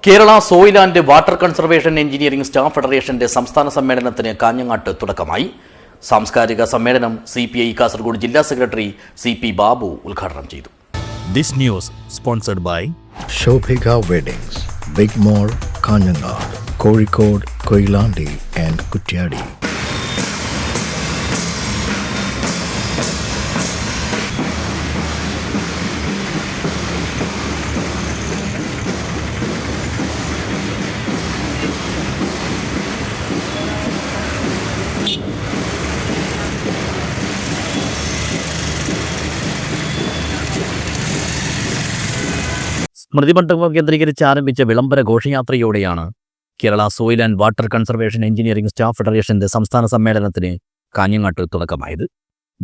Kerala soil and water conservation engineering staff ഫെഡറേഷന്റെ സംസ്ഥാന സമ്മേളനത്തിന് കാഞ്ഞങ്ങാട്ട് തുടക്കമായി. സാംസ്കാരിക സമ്മേളനം CPI കാസർഗോഡ് ജില്ലാ സെക്രട്ടറി CP ബാബു ഉദ്ഘാടനം ചെയ്തു. This news sponsored by Shobhika Weddings, Big Mall, Kanyangar, Kozhikode, Koilandi and Kutyadi. സ്മൃതിമണ്ഡപം കേന്ദ്രീകരിച്ച് ആരംഭിച്ച വിളംബര ഘോഷയാത്രയോടെയാണ് Kerala soil and water conservation engineering staff ഫെഡറേഷന്റെ സംസ്ഥാന സമ്മേളനത്തിന് കാഞ്ഞങ്ങാട്ട് തുടക്കമായത്.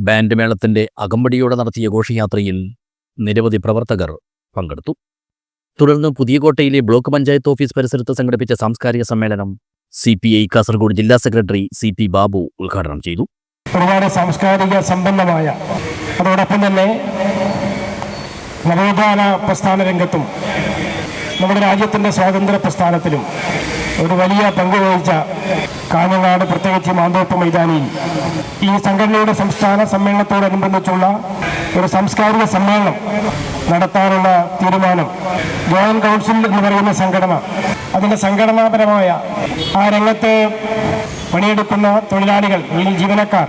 ബാൻഡ് മേളത്തിന്റെ അകമ്പടിയോടെ നടത്തിയ ഘോഷയാത്രയിൽ നിരവധി പ്രവർത്തകർ പങ്കെടുത്തു. തുടർന്ന് പുതിയകോട്ടയിലെ ബ്ലോക്ക് പഞ്ചായത്ത് ഓഫീസ് പരിസരത്ത് സംഘടിപ്പിച്ച സാംസ്കാരിക സമ്മേളനം CPI കാസർഗോഡ് ജില്ലാ സെക്രട്ടറി CP ബാബു ഉദ്ഘാടനം ചെയ്തു. ഒരുപാട് സാംസ്കാരിക സമ്പന്നമായ, അതോടൊപ്പം തന്നെ നവോത്ഥാന പ്രസ്ഥാന രംഗത്തും നമ്മുടെ രാജ്യത്തിൻ്റെ സ്വാതന്ത്ര്യ പ്രസ്ഥാനത്തിലും ഒരു വലിയ പങ്ക് വഹിച്ച കാഞ്ഞങ്ങാട്, പ്രത്യേകിച്ച് മാന്തോപ്പ് മൈതാനിയിൽ ഈ സംഘടനയുടെ സംസ്ഥാന സമ്മേളനത്തോടനുബന്ധിച്ചുള്ള ഒരു സാംസ്കാരിക സമ്മേളനം നടത്താനുള്ള തീരുമാനം ജോയിന്റ് കൗൺസിൽ എന്ന് പറയുന്ന സംഘടന, അതിൻ്റെ സംഘടനാപരമായ ആ രംഗത്ത് പണിയെടുക്കുന്ന തൊഴിലാളികൾ അല്ലെങ്കിൽ ജീവനക്കാർ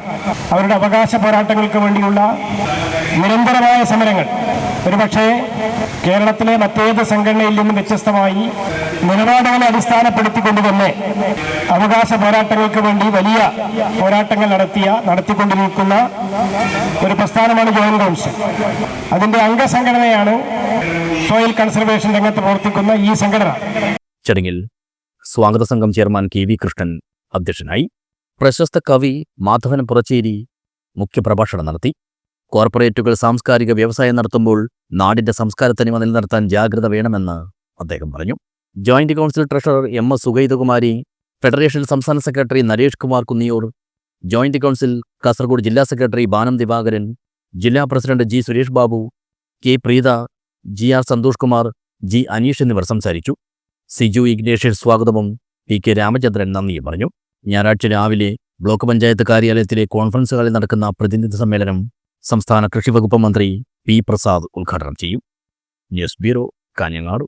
അവരുടെ അവകാശ പോരാട്ടങ്ങൾക്ക് വേണ്ടിയുള്ള നിരന്തരമായ സമരങ്ങൾ ഒരുപക്ഷെ കേരളത്തിലെ മറ്റേത് സംഘടനയിൽ നിന്നും വ്യത്യസ്തമായി നിലപാടുകളെ അടിസ്ഥാനപ്പെടുത്തിക്കൊണ്ട് തന്നെ അവകാശ പോരാട്ടങ്ങൾക്ക് വേണ്ടി വലിയ പോരാട്ടങ്ങൾ നടത്തിക്കൊണ്ടിരിക്കുന്ന ഒരു പ്രസ്ഥാനമാണ് ജോയിന്റ് കൗൺസിൽ. അതിൻ്റെ അംഗസംഘടനയാണ് സോയിൽ കൺസർവേഷൻ രംഗത്ത് പ്രവർത്തിക്കുന്ന ഈ സംഘടന. ചടങ്ങിൽ സ്വാഗത സംഘം ചെയർമാൻ KV കൃഷ്ണൻ അധ്യക്ഷനായി. പ്രശസ്ത കവി മാധവൻ പുറച്ചേരി മുഖ്യപ്രഭാഷണം നടത്തി. കോർപ്പറേറ്റുകൾ സാംസ്കാരിക വ്യവസായം നടത്തുമ്പോൾ നാടിന്റെ സംസ്കാരത്തനിമ നിലനിർത്താൻ ജാഗ്രത വേണമെന്ന് അദ്ദേഹം പറഞ്ഞു. Joint council treasurer MS Sugathakumari, federation സംസ്ഥാന secretary Naresh Kumar Kunniyoor, joint council Kasaragod ജില്ലാ സെക്രട്ടറി ബാനം ദിവാകരൻ, ജില്ലാ president G Suresh Babu, K Preetha, GR Santhosh Kumar, G Aneesh എന്നിവർ സംസാരിച്ചു. സിജു ഇഗ്നേഷ്യസ് സ്വാഗതവും PK രാമചന്ദ്രൻ നന്ദിയും പറഞ്ഞു. ഞായറാഴ്ച രാവിലെ ബ്ലോക്ക് പഞ്ചായത്ത് കാര്യാലയത്തിലെ കോൺഫറൻസ് ഹാളിൽ നടക്കുന്ന പ്രതിനിധി സമ്മേളനം സംസ്ഥാന കൃഷി വകുപ്പ് മന്ത്രി P പ്രസാദ് ഉദ്ഘാടനം ചെയ്യും. News bureau, Kanhangad.